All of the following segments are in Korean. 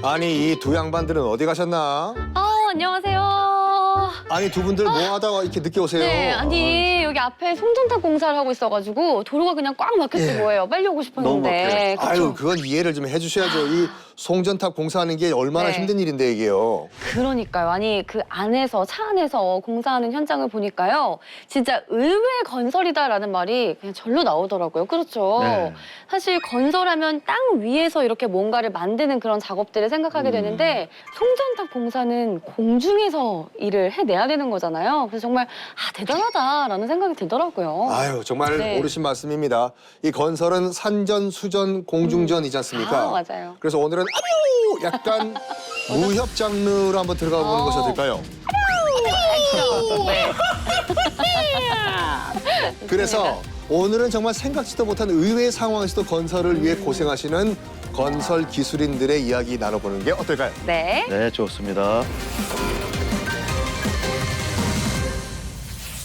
아니 이 두 양반들은 어디 가셨나? 안녕하세요. 아니 두 분들 뭐 하다가 이렇게 늦게 오세요? 네, 아니 여기 앞에 송전탑 공사를 하고 있어가지고 도로가 그냥 꽉 막혔지 뭐예요. 빨리 오고 싶었는데. 그쵸? 아유 그건 이해를 좀 해주셔야죠. 이 송전탑 공사하는 게 얼마나 네. 힘든 일인데 이게요. 그러니까요. 아니 그 안에서 차 안에서 공사하는 현장을 보니까요. 진짜 의외 건설이다라는 말이 그냥 절로 나오더라고요. 그렇죠. 네. 사실 건설하면 땅 위에서 이렇게 뭔가를 만드는 그런 작업들을 생각하게 되는데 송전탑 공사는 공중에서 일을 해내야 되는 거잖아요. 그래서 정말 대단하다라는 생각이 들더라고요. 아유 정말 네. 옳으신 말씀입니다. 이 건설은 산전, 수전, 공중전이지 않습니까? 맞아요. 그래서 오늘은 아뮤 약간 무협 장르로 한번 들어가 보는 것이 어떨까요? 네. 그래서 오늘은 정말 생각지도 못한 의외의 상황에서도 건설을 위해 고생하시는 건설 기술인들의 이야기 나눠보는 게 어떨까요? 네. 네, 좋습니다.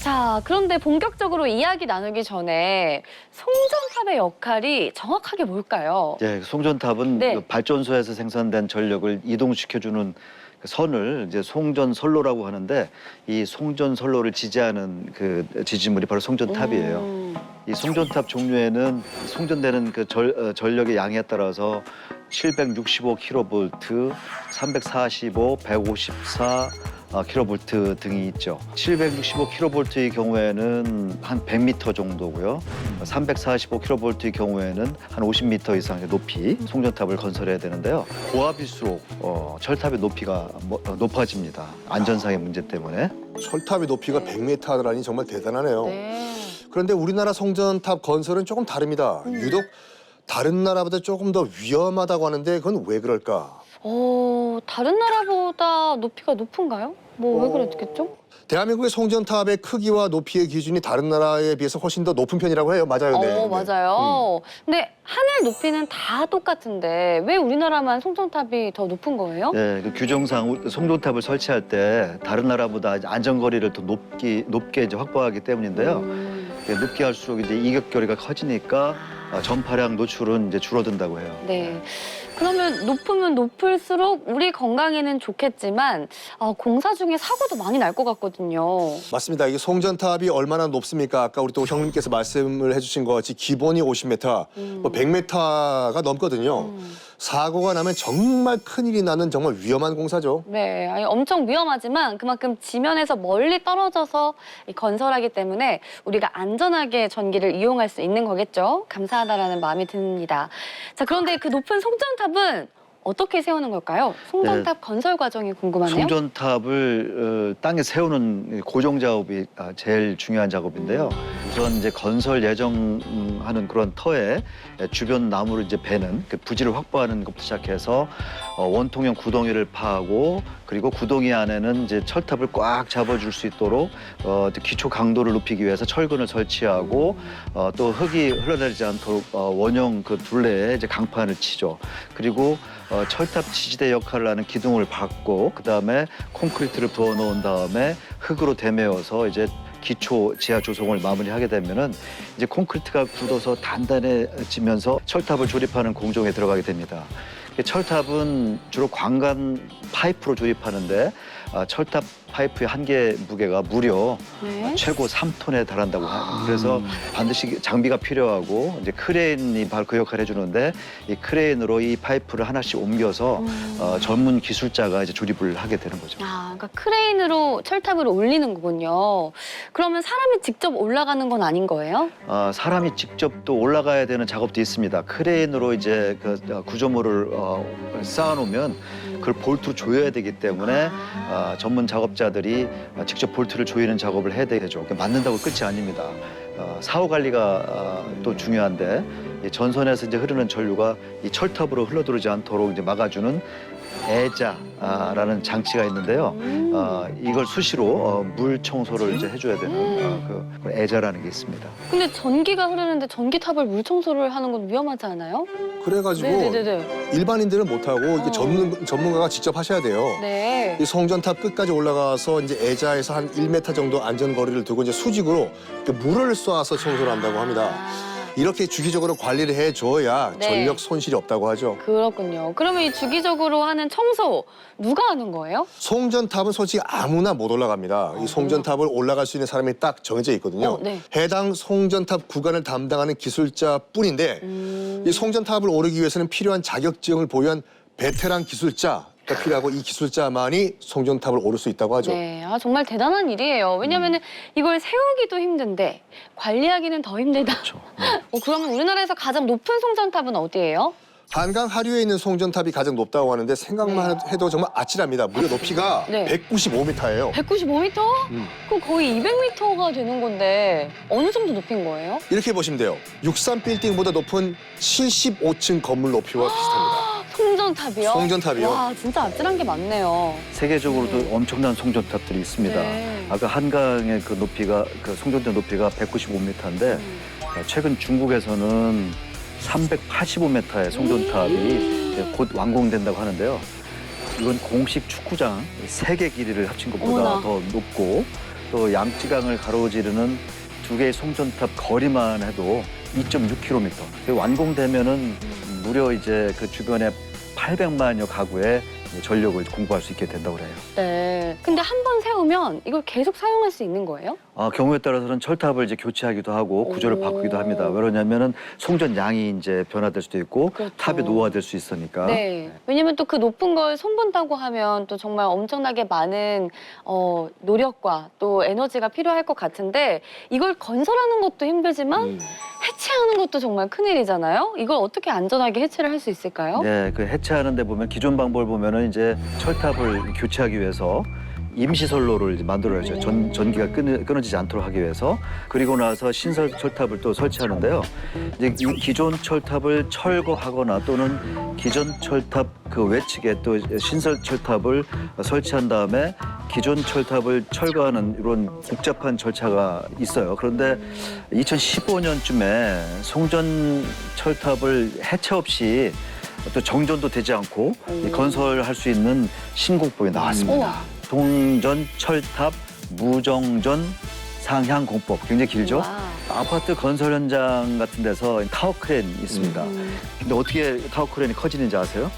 자, 그런데 본격적으로 이야기 나누기 전에 송전탑의 역할이 정확하게 뭘까요? 네, 송전탑은 네. 그 발전소에서 생산된 전력을 이동시켜주는 그 선을 이제 송전선로라고 하는데 이 송전선로를 지지하는 그 지지물이 바로 송전탑이에요. 이 송전탑 종류에는 송전되는 그 전력의 양에 따라서 765kV, 345, 154 킬로볼트 등이 있죠. 765kV의 경우에는 한 100m 정도고요. 345kV의 경우에는 한 50m 이상의 높이 송전탑을 건설해야 되는데요. 고압일수록 철탑의 높이가 높아집니다. 안전상의 문제 때문에. 철탑의 높이가 100m라니 정말 대단하네요. 네. 그런데 우리나라 송전탑 건설은 조금 다릅니다. 유독 다른 나라보다 조금 더 위험하다고 하는데 그건 왜 그럴까? 다른 나라보다 높이가 높은가요? 뭐 왜 그랬겠죠? 대한민국의 송전탑의 크기와 높이의 기준이 다른 나라에 비해서 훨씬 더 높은 편이라고 해요. 맞아요. 네. 맞아요. 근데 하늘 높이는 다 똑같은데 왜 우리나라만 송전탑이 더 높은 거예요? 네, 그 규정상 송전탑을 설치할 때 다른 나라보다 안전거리를 더 높게 이제 확보하기 때문인데요. 높게 할수록 이제 이격거리가 커지니까 전파량 노출은 이제 줄어든다고 해요. 네. 그러면 높으면 높을수록 우리 건강에는 좋겠지만 공사 중에 사고도 많이 날 것 같거든요. 맞습니다. 이게 송전탑이 얼마나 높습니까? 아까 우리 또 형님께서 말씀을 해주신 것 같이 기본이 50m, 뭐 100m가 넘거든요. 사고가 나면 정말 큰일이 나는 정말 위험한 공사죠. 네, 아니, 엄청 위험하지만 그만큼 지면에서 멀리 떨어져서 건설하기 때문에 우리가 안전하게 전기를 이용할 수 있는 거겠죠. 감사하다라는 마음이 듭니다. 자, 그런데 그 높은 송전탑은 어떻게 세우는 걸까요? 송전탑 건설 과정이 궁금하네요. 송전탑을 땅에 세우는 고정 작업이 제일 중요한 작업인데요. 우선 이제 건설 예정하는 그런 터에 주변 나무를 이제 베는 그 부지를 확보하는 것부터 시작해서 원통형 구덩이를 파고 그리고 구덩이 안에는 이제 철탑을 꽉 잡아줄 수 있도록 기초 강도를 높이기 위해서 철근을 설치하고 또 흙이 흘러내리지 않도록 원형 그 둘레에 이제 강판을 치죠. 그리고 철탑 지지대 역할을 하는 기둥을 박고 그다음에 콘크리트를 부어 놓은 다음에 흙으로 대매어서 이제 기초 지하 조성을 마무리하게 되면은 이제 콘크리트가 굳어서 단단해지면서 철탑을 조립하는 공정에 들어가게 됩니다. 철탑은 주로 광간 파이프로 조립하는데 철탑 파이프의 한 개 무게가 무려 네. 최고 3톤에 달한다고 합니다. 그래서 반드시 장비가 필요하고 이제 크레인이 바로 그 역할을 해주는데 이 크레인으로 이 파이프를 하나씩 옮겨서 전문 기술자가 이제 조립을 하게 되는 거죠. 그러니까 크레인으로 철탑을 올리는 거군요. 그러면 사람이 직접 올라가는 건 아닌 거예요? 사람이 직접 또 올라가야 되는 작업도 있습니다. 크레인으로 이제 그 구조물을 쌓아놓으면 그걸 볼트로 조여야 되기 때문에 전문 작업자들이 직접 볼트를 조이는 작업을 해야 되죠. 맞는다고 끝이 아닙니다. 사후 관리가 또 중요한데 이 전선에서 이제 흐르는 전류가 이 철탑으로 흘러들어오지 않도록 이제 막아주는 애자라는 장치가 있는데요. 이걸 수시로 물 청소를 이제 해줘야 되는 그 애자라는 게 있습니다. 근데 전기가 흐르는데 전기탑을 물 청소를 하는 건 위험하지 않아요? 그래가지고 네네네. 일반인들은 못하고 이게 전문가가 직접 하셔야 돼요. 네. 이 송전탑 끝까지 올라가서 이제 애자에서 한 1m 정도 안전거리를 두고 이제 수직으로 이렇게 물을 쏴서 청소를 한다고 합니다. 이렇게 주기적으로 관리를 해줘야 네. 전력 손실이 없다고 하죠. 그렇군요. 그러면 이 주기적으로 하는 청소 누가 하는 거예요? 송전탑은 솔직히 아무나 못 올라갑니다. 이 송전탑을 올라갈 수 있는 사람이 딱 정해져 있거든요. 네. 해당 송전탑 구간을 담당하는 기술자뿐인데 이 송전탑을 오르기 위해서는 필요한 자격증을 보유한 베테랑 기술자가 필요하고 이 기술자만이 송전탑을 오를 수 있다고 하죠. 네, 정말 대단한 일이에요. 왜냐면은 이걸 세우기도 힘든데 관리하기는 더 힘들다. 그렇죠. 그러면 우리나라에서 가장 높은 송전탑은 어디예요? 한강 하류에 있는 송전탑이 가장 높다고 하는데 생각만 해도 정말 아찔합니다. 무려 높이가 네. 195m예요. 195m? 그럼 거의 200m가 되는 건데 어느 정도 높인 거예요? 이렇게 보시면 돼요. 63 빌딩보다 높은 75층 건물 높이와 비슷합니다. 송전탑이요? 송전탑이요. 와, 진짜 아찔한 게 많네요. 세계적으로도 엄청난 송전탑들이 있습니다. 네. 아까 한강의 그 높이가 그 송전탑 높이가 195m인데 최근 중국에서는 385m의 송전탑이 곧 완공된다고 하는데요. 이건 공식 축구장 3개 길이를 합친 것보다 어머나. 더 높고 또 양쯔강을 가로지르는 2개의 송전탑 거리만 해도 2.6km. 완공되면은 무려 이제 그 주변에 800만여 가구의 전력을 공부할 수 있게 된다고 해요. 네. 근데 한 번 세우면 이걸 계속 사용할 수 있는 거예요? 경우에 따라서는 철탑을 이제 교체하기도 하고 구조를 오. 바꾸기도 합니다. 왜냐하면은 송전 양이 이제 변화될 수도 있고 그렇죠. 탑이 노화될 수 있으니까. 네. 왜냐면 또 그 높은 걸 손본다고 하면 또 정말 엄청나게 많은 노력과 또 에너지가 필요할 것 같은데 이걸 건설하는 것도 힘들지만 해체하는 것도 정말 큰일이잖아요. 이걸 어떻게 안전하게 해체를 할 수 있을까요? 네, 그 해체하는 데 보면 기존 방법을 보면은 이제 철탑을 교체하기 위해서 임시 선로를 이제 만들어야죠. 전기가 끊어지지 않도록 하기 위해서. 그리고 나서 신설 철탑을 또 설치하는데요. 이제 이 기존 철탑을 철거하거나 또는 기존 철탑 그 외측에 또 신설 철탑을 설치한 다음에 기존 철탑을 철거하는 이런 복잡한 절차가 있어요. 그런데 2015년쯤에 송전 철탑을 해체 없이 또 정전도 되지 않고 건설할 수 있는 신공법이 나왔습니다. 우와. 동전 철탑 무정전 상향 공법 굉장히 길죠. 와. 아파트 건설 현장 같은 데서 타워 크레인 있습니다. 근데 어떻게 타워 크레인이 커지는지 아세요?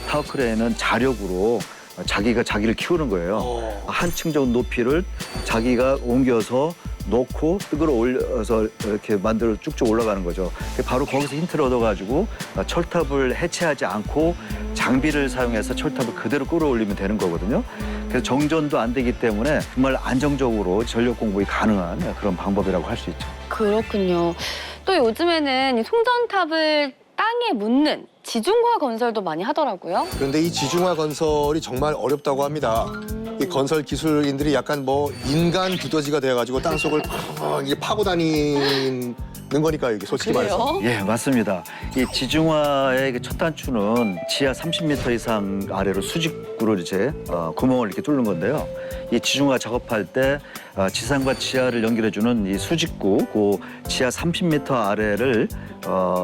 타워 크레인은 자력으로 자기가 자기를 키우는 거예요. 한층 정도 높이를 자기가 옮겨서 놓고 뜯어 올려서 이렇게 만들어 쭉쭉 올라가는 거죠. 바로 거기서 힌트를 얻어가지고 철탑을 해체하지 않고 장비를 사용해서 철탑을 그대로 끌어올리면 되는 거거든요. 그래서 정전도 안 되기 때문에 정말 안정적으로 전력 공급이 가능한 그런 방법이라고 할 수 있죠. 그렇군요. 또 요즘에는 이 송전탑을 땅에 묻는 지중화 건설도 많이 하더라고요. 그런데 이 지중화 건설이 정말 어렵다고 합니다. 이 건설 기술인들이 약간 뭐 인간 두더지가 돼가지고 땅속을 이게 파고 다니는 거니까요, 이게 솔직히 말해서. 그래요? 예, 맞습니다. 이 지중화의 그 첫 단추는 지하 30m 이상 아래로 수직구로 이제 구멍을 이렇게 뚫는 건데요. 이 지중화 작업할 때 지상과 지하를 연결해주는 이 수직구, 그 지하 30m 아래를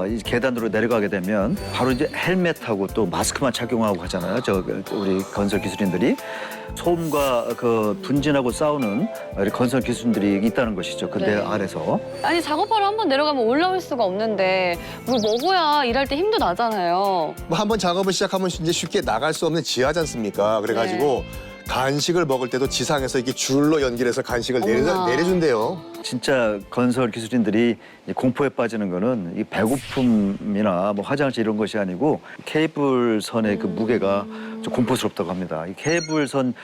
이 계단으로 내려가게 되면 바로 이제 헬멧하고 또 마스크만 착용하고 하잖아요. 우리 건설 기술인들이 소음과 그 분진하고 싸우는 우리 건설 기술인들이 있다는 것이죠. 그 네. 아래서. 아니 작업하러 한 번 내려가면 올라올 수가 없는데 뭘 먹어야 일할 때 힘도 나잖아요. 뭐 한번 작업을 시작하면 이제 쉽게 나갈 수 없는 지하지 않습니까? 그래가지고 간식을 먹을 때도 지상에서 이렇게 줄로 연결해서 간식을 어머나. 내려준대요. 진짜 건설 기술인들이 이 공포에 빠지는 거는 이 배고픔이나 뭐 화장실 이런 것이 아니고 케이블선의 그 무게가 좀 공포스럽다고 합니다. 이 케이블선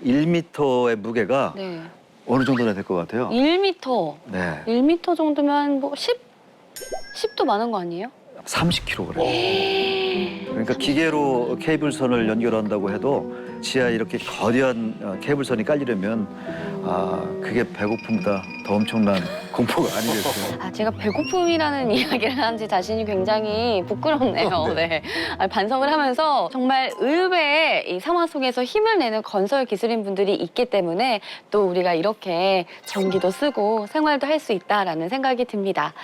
1m의 무게가 네. 어느 정도나 될 것 같아요? 1m. 네, 1m 정도면 뭐 10도 많은 거 아니에요? 30kg. 그러니까 기계로 케이블선을 연결한다고 해도 지하에 이렇게 거대한 케이블선이 깔리려면 그게 배고픔보다 더 엄청난 공포가 아니겠어요. 제가 배고픔이라는 이야기를 하는지 자신이 굉장히 부끄럽네요. 네. 반성을 하면서 정말 의외의 이 상황 속에서 힘을 내는 건설 기술인 분들이 있기 때문에 또 우리가 이렇게 전기도 쓰고 생활도 할 수 있다라는 생각이 듭니다.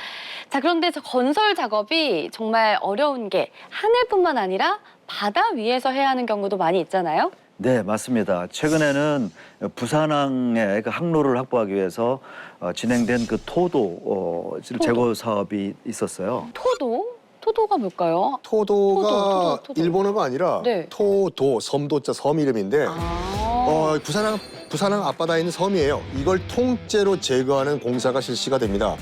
자, 그런데 저 건설 작업이 정말 어려운 게 하늘뿐만 아니라 바다 위에서 해야 하는 경우도 많이 있잖아요. 네, 맞습니다. 최근에는 부산항의 그 항로를 확보하기 위해서 진행된 그 토도 제거 사업이 있었어요. 토도? 토도가 뭘까요? 토도가 토도. 일본어가 아니라 네. 토도, 섬도자 섬 이름인데 부산항 앞바다에 있는 섬이에요. 이걸 통째로 제거하는 공사가 실시가 됩니다.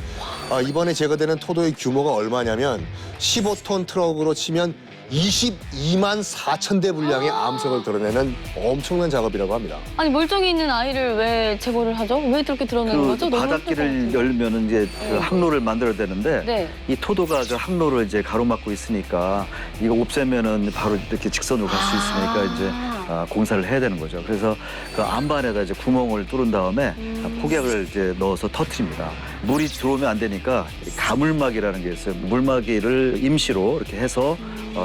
이번에 제거되는 토도의 규모가 얼마냐면 15톤 트럭으로 치면 22만 4천 대 분량의 암석을 드러내는 엄청난 작업이라고 합니다. 아니 멀쩡히 있는 아이를 왜 제거를 하죠? 왜 그렇게 드러내는 거죠? 너무 바닷길을 열면은 이제 그 항로를 만들어야 되는데 네. 이 토도가 그 항로를 이제 가로막고 있으니까 이거 없애면은 바로 이렇게 직선으로 갈 수 있으니까 이제 공사를 해야 되는 거죠. 그래서 그 안반에다 이제 구멍을 뚫은 다음에 폭약을 이제 넣어서 터트립니다. 물이 들어오면 안 되니까 가물막이라는 게 있어요. 물막이를 임시로 이렇게 해서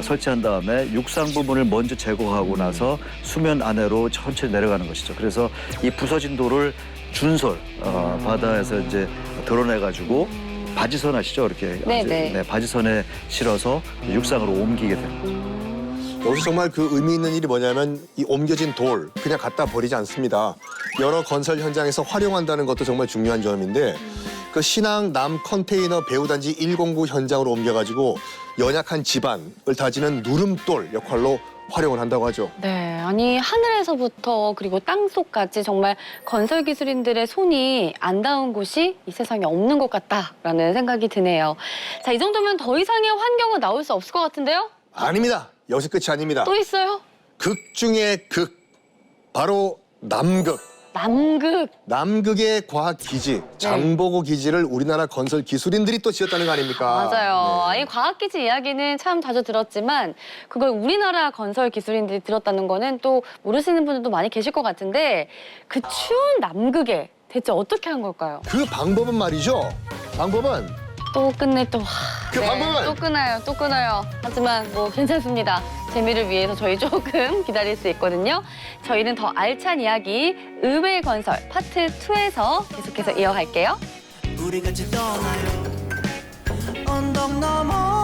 설치한 다음에 육상 부분을 먼저 제거하고 나서 수면 아래로 천천히 내려가는 것이죠. 그래서 이 부서진 돌을 준솔 바다에서 이제 드러내가지고 바지선 아시죠? 이렇게 네네. 바지선에 실어서 육상으로 옮기게 됩니다. 여기서 정말 그 의미 있는 일이 뭐냐면 이 옮겨진 돌 그냥 갖다 버리지 않습니다. 여러 건설 현장에서 활용한다는 것도 정말 중요한 점인데 그 신항 남 컨테이너 배후단지 109 현장으로 옮겨가지고 연약한 지반을 다지는 누름돌 역할로 활용을 한다고 하죠. 네, 아니 하늘에서부터 그리고 땅속까지 정말 건설 기술인들의 손이 안 닿은 곳이 이 세상에 없는 것 같다라는 생각이 드네요. 자, 이 정도면 더 이상의 환경은 나올 수 없을 것 같은데요? 아닙니다. 여기서 끝이 아닙니다. 또 있어요? 극 중의 극, 바로 남극. 남극. 남극의 과학기지, 장보고 기지를 우리나라 건설 기술인들이 또 지었다는 거 아닙니까? 맞아요. 네. 이 과학기지 이야기는 참 자주 들었지만 그걸 우리나라 건설 기술인들이 들었다는 거는 또 모르시는 분들도 많이 계실 것 같은데 그 추운 남극에 대체 어떻게 한 걸까요? 그 방법은 말이죠. 방법은 또 끝내 또. 그 방법은? 또 끊어요. 또 끊어요. 하지만 뭐 괜찮습니다. 재미를 위해서 저희 조금 기다릴 수 있거든요. 저희는 더 알찬 이야기 의외의 건설 파트 2에서 계속해서 이어갈게요. 우리 같이 떠나요 언덕 너머